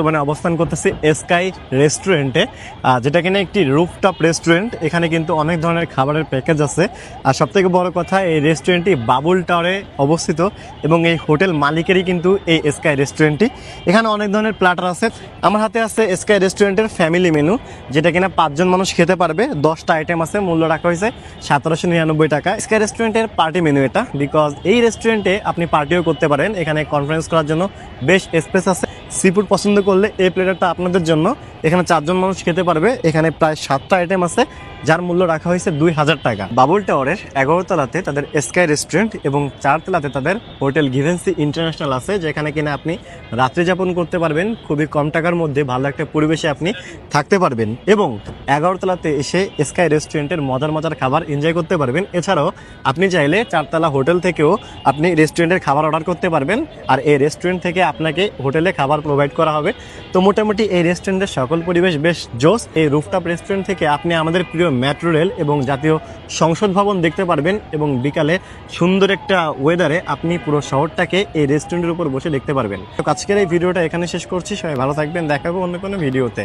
বর্তমানে অবস্থান করতেছি স্কাই রেস্টুরেন্টে, যেটা কিনা একটি রুফটপ রেস্টুরেন্ট। এখানে কিন্তু অনেক ধরনের খাবারের প্যাকেজ আছে। আর সবথেকে বড় কথা, এই রেস্টুরেন্টটি বাবুল টাওয়ারে অবস্থিত এবং এই হোটেল মালিকেরই কিন্তু এই স্কাই রেস্টুরেন্টটি। এখানে অনেক ধরনের প্ল্যাটার আছে। আমার হাতে আছে স্কাই রেস্টুরেন্টের ফ্যামিলি মেনু, যেটা কিনা 5 জন মানুষ খেতে পারবে। 10টা আইটেম আছে, মূল্য রাখা হয়েছে 1799 টাকা। স্কাই রেস্টুরেন্টের পার্টি মেনু এটা, বিকজ এই রেস্টুরেন্টে আপনি পার্টিও করতে পারেন। এখানে কনফারেন্স করার জন্য বেশ স্পেস আছে। সি ফুড পছন্দ করলে এই প্লেটারটা আপনাদের জন্য। এখানে 4 জন মানুষ খেতে পারবে। এখানে প্রায় 7টা আইটেম আছে, যার মূল্য রাখা হয়েছে 2000 টাকা। বাবুল টাওয়ারের 11 তলাতে তাদের স্কাই রেস্টুরেন্ট এবং 4 তলাতে তাদের হোটেল গিভেন্সি ইন্টারন্যাশনাল আছে, যেখানে কিনা আপনি রাত্রি যাপন করতে পারবেন। খুবই কম টাকার মধ্যে ভালো একটা পরিবেশে আপনি থাকতে পারবেন এবং 11 তলাতে এসে স্কাই রেস্টুরেন্টের মজার মজার খাবার এনজয় করতে পারবেন। এছাড়াও আপনি চাইলে 4 তলা হোটেল থেকেও আপনি রেস্টুরেন্টের খাবার অর্ডার করতে পারবেন, আর এই রেস্টুরেন্ট থেকে আপনাকে হোটেলে খাবার প্রোভাইড করা হবে। তো মোটামুটি এই রেস্টুরেন্টের সকল পরিবেশ বেশ জোস। এই রুফটপ রেস্টুরেন্ট থেকে আপনি আমাদের প্রিয় মেট্রো রেল এবং জাতীয় সংসদ ভবন দেখতে পারবেন এবং বিকালে সুন্দর একটা ওয়েদারে আপনি পুরো শহরটাকে এই রেস্টুরেন্টের উপর বসে দেখতে পারবেন। তো আজকের এই ভিডিওটা এখানে শেষ করছি। সবাই ভালো থাকবেন, দেখাবো অন্য কোনো ভিডিওতে।